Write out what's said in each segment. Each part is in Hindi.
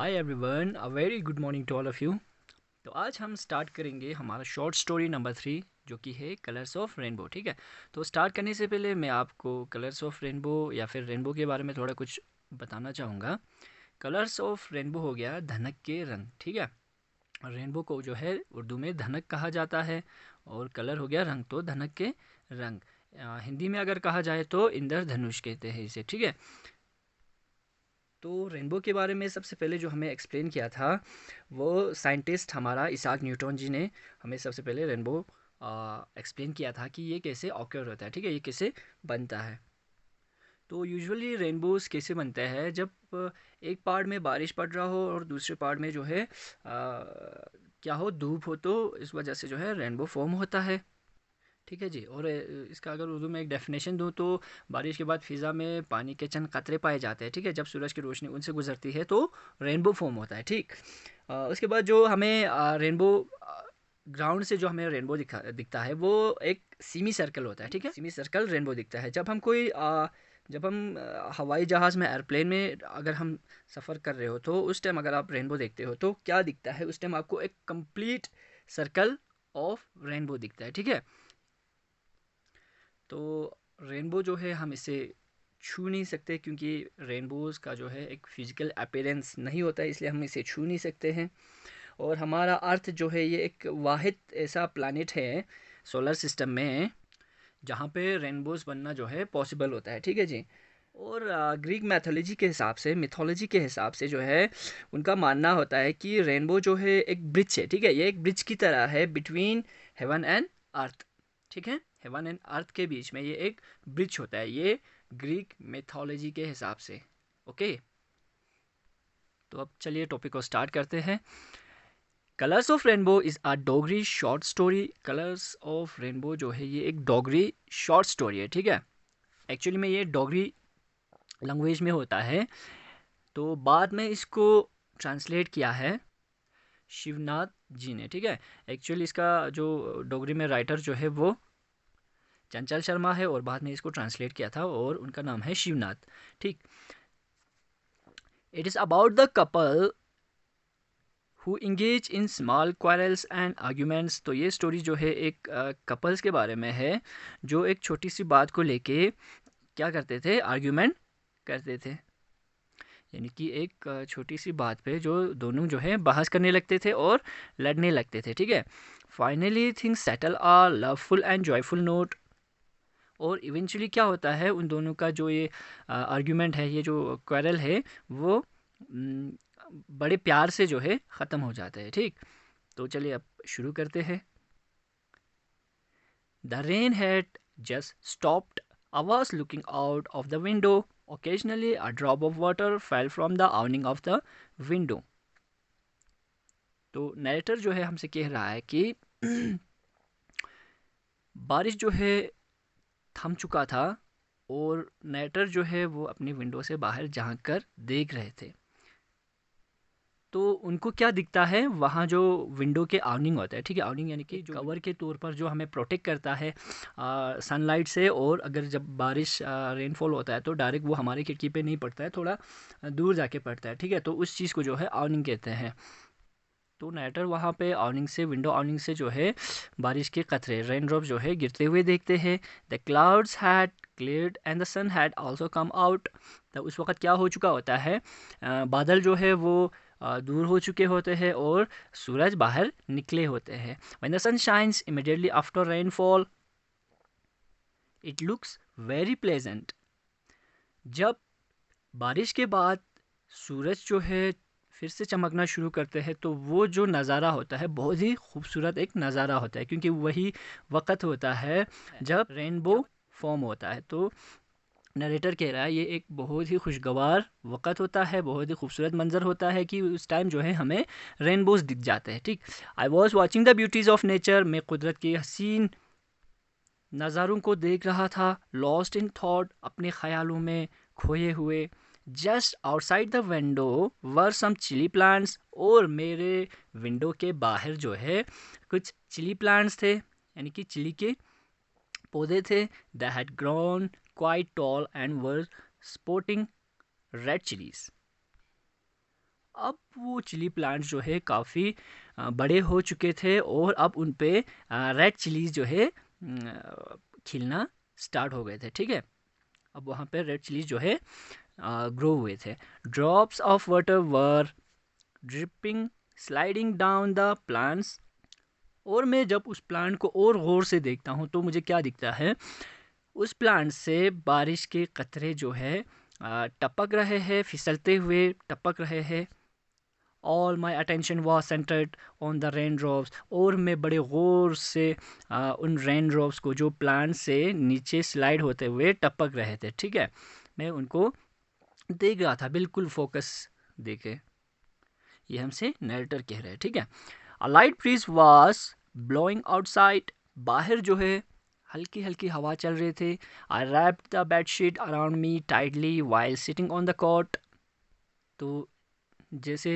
Hi everyone, a very good morning to all of you. तो आज हम स्टार्ट करेंगे हमारा शॉर्ट स्टोरी नंबर 3, जो कि है कलर्स ऑफ रेनबो। ठीक है। तो स्टार्ट करने से पहले मैं आपको कलर्स ऑफ रेनबो या फिर रेनबो के बारे में थोड़ा कुछ बताना चाहूँगा। कलर्स ऑफ रेनबो हो गया धनक के रंग। ठीक है। रेनबो को जो है उर्दू में धनक कहा जाता है, और कलर हो गया रंग, तो धनक के रंग। हिंदी में अगर कहा जाए तो इंद्रधनुष कहते हैं इसे। ठीक है। तो रेनबो के बारे में सबसे पहले जो हमें एक्सप्लेन किया था, वो साइंटिस्ट हमारा इसाक न्यूटन जी ने हमें सबसे पहले रेनबो एक्सप्लेन किया था कि ये कैसे ऑक्योर होता है। ठीक है, ये कैसे बनता है। तो यूजुअली रेनबोज कैसे बनते हैं, जब एक पार्ट में बारिश पड़ रहा हो और दूसरे पार्ट में जो है क्या हो, धूप हो, तो इस वजह से जो है रेनबो फॉर्म होता है। ठीक है जी। और इसका अगर उर्दू में एक डेफिनेशन दूँ तो बारिश के बाद फ़िज़ा में पानी के चंद कतरे पाए जाते हैं। ठीक है। जब सूरज की रोशनी उनसे गुजरती है तो रेनबो फॉर्म होता है। ठीक। उसके बाद जो हमें रेनबो ग्राउंड से जो हमें रेनबो दिखता है, वो एक सीमी सर्कल होता है। ठीक है। सीमी सर्कल रेनबो दिखता है जब हम जब हम हवाई जहाज़ में, एयरप्लेन में अगर हम सफ़र कर रहे हो, तो उस टाइम अगर आप रेनबो देखते हो तो क्या दिखता है, उस टाइम आपको एक कंप्लीट सर्कल ऑफ रेनबो दिखता है। ठीक है। तो रेनबो जो है हम इसे छू नहीं सकते, क्योंकि रेनबोज़ का जो है एक फ़िज़िकल अपीयरेंस नहीं होता है, इसलिए हम इसे छू नहीं सकते हैं। और हमारा अर्थ जो है ये एक वाहिद ऐसा प्लानिट है सोलर सिस्टम में जहाँ पे रेनबोज़ बनना जो है पॉसिबल होता है। ठीक है जी। और ग्रीक मिथोलॉजी के हिसाब से जो है उनका मानना होता है कि रेनबो जो है एक ब्रिज है। ठीक है। ये एक ब्रिज की तरह है बिटवीन हेवन एंड अर्थ। ठीक है। हेवन एंड अर्थ के बीच में ये एक ब्रिज होता है, ये ग्रीक मिथोलॉजी के हिसाब से। ओके। तो अब चलिए टॉपिक को स्टार्ट करते हैं। Colours of rainbow is a Dogri short story. Colours of rainbow जो है ये एक डोगरी शॉर्ट स्टोरी है। ठीक है। एक्चुअली में ये डोगरी लैंग्वेज में होता है, तो बाद में इसको ट्रांसलेट किया है शिवनाथ जी ने। ठीक है। एक्चुअली इसका जो डोगरी में राइटर जो है वो चंचल शर्मा है, और बाद में इसको ट्रांसलेट किया था और उनका नाम है शिवनाथ। ठीक। It is about the couple who engage in small quarrels and arguments. तो ये स्टोरी जो है एक कपल्स के बारे में है, जो एक छोटी सी बात को लेके क्या करते थे, आर्ग्यूमेंट करते थे। यानी कि एक छोटी सी बात पे जो दोनों जो है बहस करने लगते थे और लड़ने लगते थे। ठीक है। Finally things settle a loveful and joyful note. और इवेंचुअली क्या होता है, उन दोनों का जो ये आर्ग्यूमेंट है, ये जो क्वेरल है, वो न, बड़े प्यार से जो है ख़त्म हो जाता है। ठीक। तो चलिए अब शुरू करते हैं। The rain had just stopped. I was looking out of the window. Occasionally, a drop of water fell from the awning of the window. तो नरेटर जो है हमसे कह रहा है कि बारिश जो है थम चुका था, और नरेटर जो है वो अपनी विंडो से बाहर झांक कर देख रहे थे। तो उनको क्या दिखता है, वहाँ जो विंडो के आवनिंग होता है। ठीक है। आवनिंग यानी कि जो कवर के तौर पर जो हमें प्रोटेक्ट करता है सनलाइट से, और अगर जब बारिश रेनफॉल होता है तो डायरेक्ट वो हमारी खिड़की पे नहीं पड़ता है, थोड़ा दूर जाके पड़ता है। ठीक है। तो उस चीज़ को जो है आवनिंग कहते हैं। तो नैटर वहाँ पे आवनिंग से, विंडो आवनिंग से जो है बारिश के कतरे, रेन ड्रॉप जो है गिरते हुए देखते हैं। The clouds had cleared and the sun had also come out. तो उस वक्त क्या हो चुका होता है, बादल जो है वो दूर हो चुके होते हैं और सूरज बाहर निकले होते हैं। When the sun shines immediately after rainfall it looks very pleasant. जब बारिश के बाद सूरज जो है फिर से चमकना शुरू करते हैं, तो वो जो नज़ारा होता है बहुत ही खूबसूरत एक नज़ारा होता है, क्योंकि वही वक्त होता है जब रेनबो फॉर्म होता है। तो नरेटर कह रहा है ये एक बहुत ही खुशगवार वक़्त होता है, बहुत ही खूबसूरत मंज़र होता है कि उस टाइम जो है हमें रेनबोज़ दिख जाते हैं। ठीक। I was watching the beauties of nature. मैं कुदरत के हसीन नज़ारों को देख रहा था। लॉस्ट इन थॉट, अपने ख्यालों में खोए हुए। Just outside the window were some chilli plants. और मेरे विंडो के बाहर जो है कुछ चिली प्लांट्स थे, यानी कि चिली के पौधे थे। They had grown quite tall and were sporting red chillies. अब वो चिली प्लांट्स जो है काफ़ी बड़े हो चुके थे और अब उन पे रेड चिलीज़ जो है खिलना स्टार्ट हो गए थे, ठीक है। अब वहाँ पे रेड चिलीज़ जो है ग्रो हुए थे। Drops of water were dripping sliding down the plants. और मैं जब उस प्लांट को और गौर से देखता हूँ तो मुझे क्या दिखता है, उस प्लांट से बारिश के कतरे जो है टपक रहे हैं, फिसलते हुए टपक रहे हैं। All my attention was centred on the rain drops. और मैं बड़े गौर से उन रेन ड्रॉप्स को जो प्लांट से नीचे स्लाइड होते हुए टपक रहे थे, ठीक है, मैं उनको देख रहा था बिल्कुल फोकस देके। ये हमसे नरेटर कह रहे हैं, ठीक है। A light breeze was blowing outside. बाहर जो है हल्की हल्की हवा चल रही थी। I wrapped the bedsheet around me tightly while sitting on the cot. तो जैसे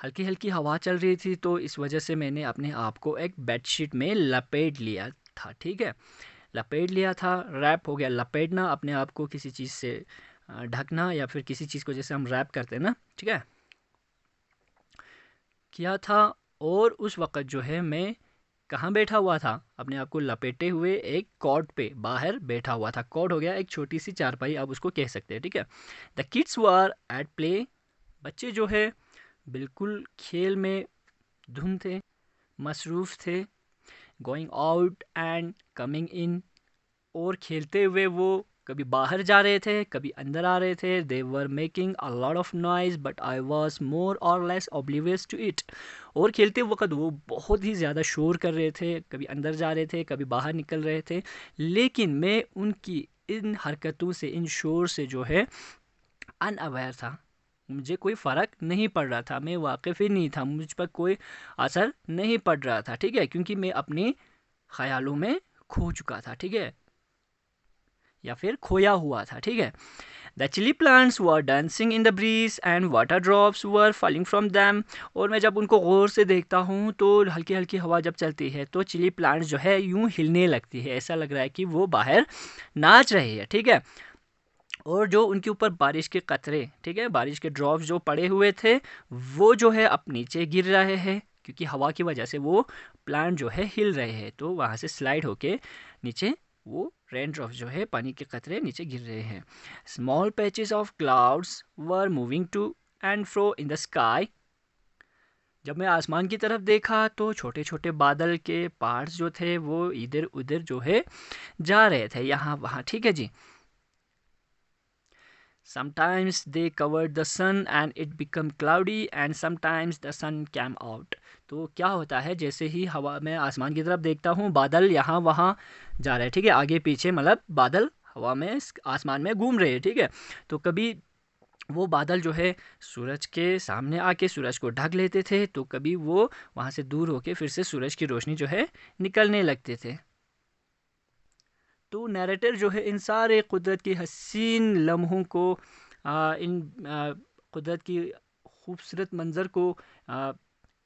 हल्की हल्की हवा चल रही थी तो इस वजह से मैंने अपने आप को एक बेडशीट में लपेट लिया था, ठीक है। लपेट लिया था, रैप हो गया, लपेटना, अपने आप को किसी चीज़ से ढकना या फिर किसी चीज़ को जैसे हम रैप करते हैं ना, ठीक है, किया था। और उस वक़्त जो है मैं कहाँ बैठा हुआ था, अपने आप को लपेटे हुए एक कॉट पे बाहर बैठा हुआ था। कॉट हो गया एक छोटी सी चारपाई, आप उसको कह सकते हैं, ठीक है। The kids were at play. बच्चे जो है बिल्कुल खेल में धुन थे, मसरूफ़ थे। Going out and coming in. और खेलते हुए वो कभी बाहर जा रहे थे, कभी अंदर आ रहे थे। They were making a lot of noise but I was more or less oblivious to it. और खेलते वक्त वो बहुत ही ज़्यादा शोर कर रहे थे, कभी अंदर जा रहे थे, कभी बाहर निकल रहे थे, लेकिन मैं उनकी इन हरकतों से, इन शोर से जो है अनअवेयर था। मुझे कोई फ़र्क नहीं पड़ रहा था, मैं वाकिफ़ ही नहीं था, मुझ पर कोई असर नहीं पड़ रहा था, ठीक है, क्योंकि मैं अपने ख्यालों में खो चुका था, ठीक है, या फिर खोया हुआ था, ठीक है। The chilli plants were dancing in the breeze and water drops were falling from them. और मैं जब उनको गौर से देखता हूँ तो हल्की हल्की हवा जब चलती है तो चिली प्लांट्स जो है यूं हिलने लगती है, ऐसा लग रहा है कि वो बाहर नाच रही है, ठीक है। और जो उनके ऊपर बारिश के कतरे, ठीक है, बारिश के ड्रॉप्स जो पड़े हुए थे वो जो है अब नीचे गिर रहे हैं, क्योंकि हवा की वजह से वो प्लांट जो है हिल रहे हैं, तो वहाँ से स्लाइड होके नीचे वो रेन ड्रॉप्स जो है, पानी के कतरे नीचे गिर रहे हैं। Small patches of clouds were moving to and fro in the sky. जब मैं आसमान की तरफ देखा तो छोटे छोटे बादल के पार्ट्स जो थे वो इधर उधर जो है जा रहे थे, यहाँ वहाँ, ठीक है जी। Sometimes they covered the sun and it became cloudy and sometimes the sun came out. तो क्या होता है, जैसे ही हवा में आसमान की तरफ देखता हूँ बादल यहाँ वहाँ जा रहे हैं, ठीक है, आगे पीछे, मतलब बादल हवा में आसमान में घूम रहे हैं, ठीक है। तो कभी वो बादल जो है सूरज के सामने आके सूरज को ढक लेते थे, तो कभी वो वहाँ से दूर होके फिर से सूरज की रोशनी जो है निकलने लगते थे। तो नैरेटर जो है इन सारे कुदरत की हसीन लम्हों को, इन कुदरत की खूबसूरत मंज़र को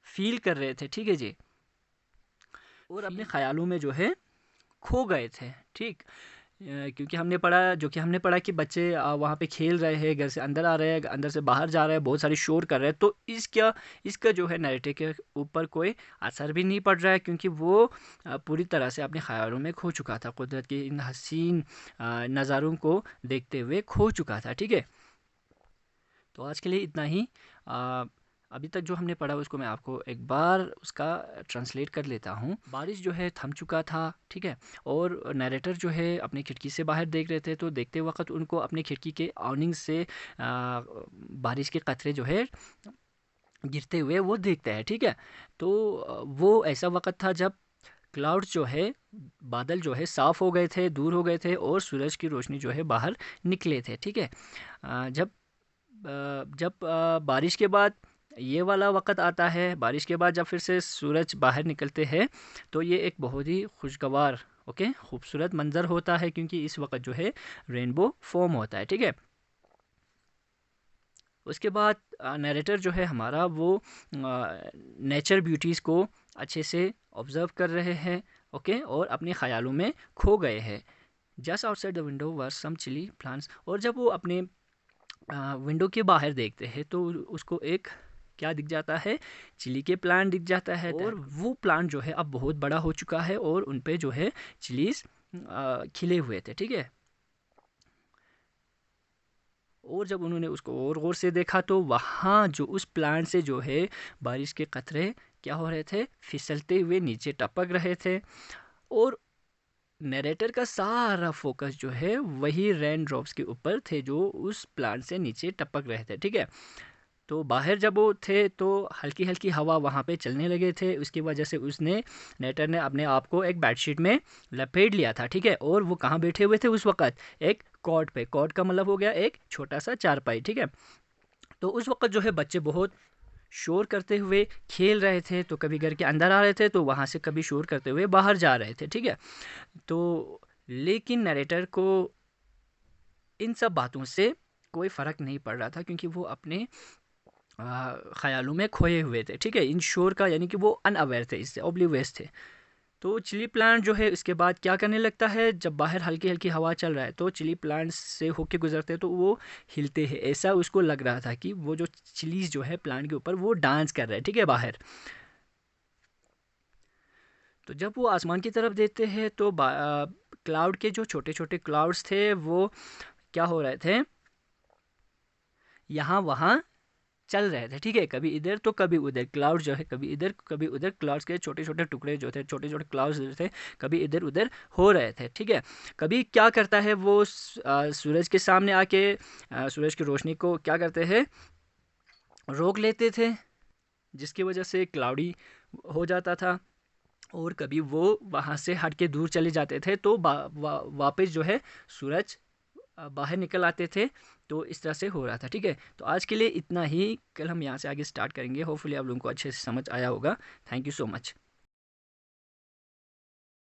फील कर रहे थे, ठीक है जी, और अपने ख़यालों में जो है खो गए थे, ठीक। क्योंकि हमने पढ़ा कि बच्चे वहाँ पे खेल रहे हैं, घर से अंदर आ रहे हैं, अंदर से बाहर जा रहे हैं, बहुत सारी शोर कर रहे हैं, तो इसका जो है नैरेटिव के ऊपर कोई असर भी नहीं पड़ रहा है, क्योंकि वो पूरी तरह से अपने ख्यालों में खो चुका था, कुदरत के इन हसीन नज़ारों को देखते हुए खो चुका था, ठीक है। तो आज के लिए इतना ही। अभी तक जो हमने पढ़ा उसको मैं आपको एक बार उसका ट्रांसलेट कर लेता हूँ। बारिश जो है थम चुका था, ठीक है, और नैरेटर जो है अपनी खिड़की से बाहर देख रहे थे, तो देखते वक्त उनको अपनी खिड़की के आवनिंग से बारिश के कतरे जो है गिरते हुए वो देखते हैं, ठीक है। तो वो ऐसा वक्त था जब क्लाउड्स जो है, बादल जो है साफ़ हो गए थे, दूर हो गए थे, और सूरज की रोशनी जो है बाहर निकले थे, ठीक है। जब बारिश के बाद ये वाला वक़्त आता है, बारिश के बाद जब फिर से सूरज बाहर निकलते हैं, तो ये एक बहुत ही खुशगवार, ओके, खूबसूरत मंज़र होता है, क्योंकि इस वक्त जो है रेनबो फॉर्म होता है, ठीक है। उसके बाद नरेटर जो है हमारा वो नेचर ब्यूटीज़ को अच्छे से ऑब्ज़र्व कर रहे हैं, ओके, और अपने ख़यालों में खो गए हैं। Just outside the window were some chilli plants. और जब वो अपने विंडो के बाहर देखते हैं तो उसको एक क्या दिख जाता है, चिली के प्लांट दिख जाता है। और वो प्लांट जो है अब बहुत बड़ा हो चुका है और उन पे जो है चिलीज खिले हुए थे, ठीक है। और जब उन्होंने उसको और गौर से देखा तो वहाँ जो उस प्लांट से जो है बारिश के कतरे क्या हो रहे थे, फिसलते हुए नीचे टपक रहे थे। और नरेटर का सारा फोकस जो है वही रेन ड्रॉप्स के ऊपर थे जो उस प्लांट से नीचे टपक रहे थे, ठीक है। तो बाहर जब वो थे तो हल्की हल्की हवा वहाँ पे चलने लगे थे, उसकी वजह से उसने नेटर ने अपने आप को एक बेडशीट में लपेट लिया था, ठीक है। और वो कहाँ बैठे हुए थे उस वक्त, एक कॉट पे। कॉट का मतलब हो गया एक छोटा सा चारपाई, ठीक है। तो उस वक्त जो है बच्चे बहुत शोर करते हुए खेल रहे थे, तो कभी घर के अंदर आ रहे थे तो वहाँ से कभी शोर करते हुए बाहर जा रहे थे, ठीक है। तो लेकिन नरेटर को इन सब बातों से कोई फ़र्क नहीं पड़ रहा था, क्योंकि वो अपने ख़यालों में खोए हुए थे, ठीक है, इन शोर का, यानी कि वो अनअवेयर थे, इससे ओब्लिवियस थे। तो चिली प्लांट जो है इसके बाद क्या करने लगता है, जब बाहर हल्की हल्की हवा चल रहा है तो चिली प्लांट से होके गुजरते हैं तो वो हिलते हैं, ऐसा उसको लग रहा था कि वो जो चिलीज जो है प्लांट के ऊपर वो डांस कर रहे हैं, ठीक है, बाहर। तो जब वो आसमान की तरफ देखते हैं तो क्लाउड के जो छोटे छोटे क्लाउड्स थे वो क्या हो रहे थे, यहाँ वहाँ चल रहे थे, ठीक है, कभी इधर तो कभी उधर। क्लाउड जो है कभी इधर कभी उधर, क्लाउड्स के छोटे छोटे टुकड़े जो थे, छोटे छोटे क्लाउड्स जो थे, कभी इधर उधर हो रहे थे, ठीक है। कभी क्या करता है वो सूरज के सामने आके सूरज की रोशनी को क्या करते हैं, रोक लेते थे, जिसकी वजह से क्लाउडी हो जाता था। और कभी वो वहाँ से हट के दूर चले जाते थे तो वापस जो है सूरज बाहर निकल आते थे। तो इस तरह से हो रहा था, ठीक है। तो आज के लिए इतना ही, कल हम यहाँ से आगे स्टार्ट करेंगे। होपफुली आप लोगों को अच्छे से समझ आया होगा। Thank you so much.